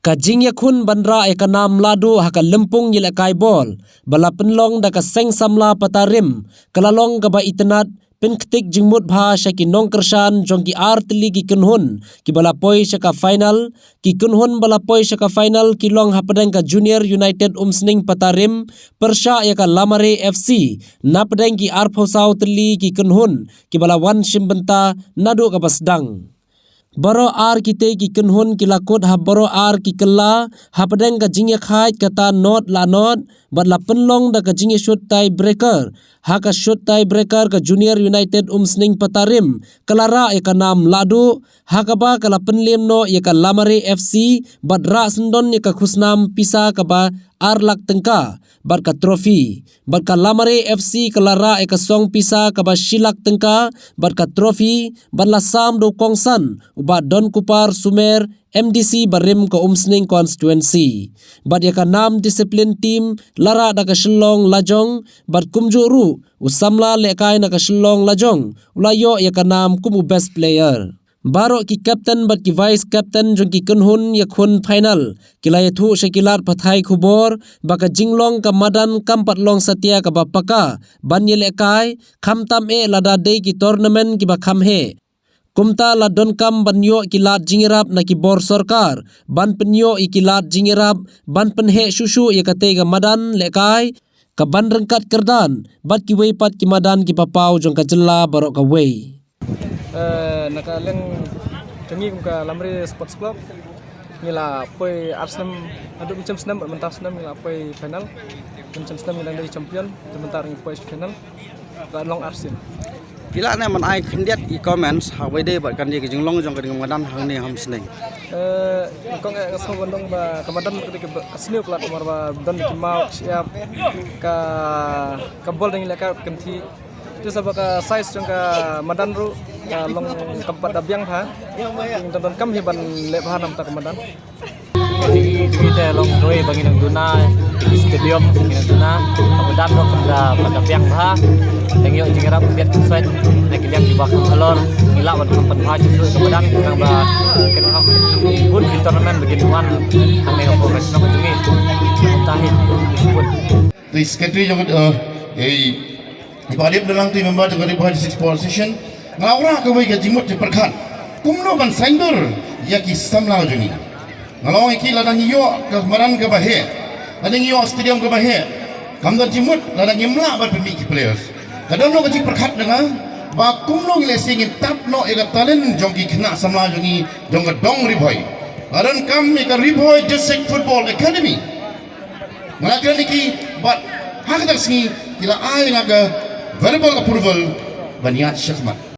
Kajing yakun bandra eka nam ladu haka lempung yile kai bol bala penlong da ka seng samla patarim kalalong gaba itenat pen ketik jingmut bha shaki nong kersan jong ki artli ki kunhun ki bala poi shaka final ki kunhun bala poi shaka final ki long hapadeng ka Junior United umsning patarim persha yaka Lamare FC napadeng ki arphosau tli ki kunhun ki bala wan shimbenta nadu ka basdang. Baro ar kite ki kunhun ki lakut ha baro ar ki kela hapadeng ka jingya khait kata not la not bat la penlong da ka jingya shot tie breaker ha ka shot tie breaker ka Junior United umsning patarim kelara eka nam ladu ha ka ba kala penlim no eka Lamare FC bat ra sendon eka khusnam pisa ka ba ar lak tengka bat ka trofi bat ka Lamare FC kelara eka song pisa ka ba shilak tengka bat ka trofi bat la sam do kongsan ubat don kupar sumer MDC barim ko umsning constituency bat yaka nam discipline team lara da ka shlong lajong bat kumjuru usamla lekai na ka shlong lajong ulayo yaka nam kumu best player. Baro ki captain bat ki vice captain jong ki kunhun yakhun final kilaya thu shakilat pathai khubor baka jinglong ka madan kampat long satya ka bapaka banyele kai khamtam e lada de ki tournament ki ba khamhe kumta la don kam banyo kilat jingirap na ki bor sarkar ban penyo ikilat jingirap ban penhe shushu yakate ga madan lekai ka ban rengkat kerdan bat ki weipat ki madan ki papau jong ka jella baro ka wei. Nakaleng kami ka Lamare Sports Club ngila poi Arsenal adu macam senam mentas senam ngila poi final macam senam ngila dari champion sebentar ngi poi final ka long Arsenal Pila na man ai khendiat e comments ha wei de bat kan di jinglong jong ka ngadan hang ne ham sneng kong ngasong gondong ba kamadan ka sniu klat umar ba don ki mau siap ka bol ngila ka kanti itu sabak size jong ka madan ru long tempat dabyang ha tonton kam hiban le bahan nam ta kamadan di kita long doi bagi nang duna di stadium bagi nang duna kemudian ro kembra pada dabyang ha tengyo jingrap biat suat nak liang di bakang alor ngila wan kampan ha su kemudian nang ba ken ham pun di tournament begini wan hang ne profesional jungi tahin disebut the secretary jong ibalip dalam tu member jong di 6 position ngawra ka wei ga jimut di perkhan kumno ban saindur ya ki samlau jungi ngalong iki ladang yo ka maran ka bahe ladang yo stadium ka bahe kamdan jimut ladang imla bat pemi ki players kadang no ka ji perkhat danga ba kumno le singin tap no ega talent jongki khna samla jungi jong ka dong ribhoi aran kam ega ribhoi district football academy ngalakan iki bat hak tak singi kila ai naga verbal approval baniat syakmat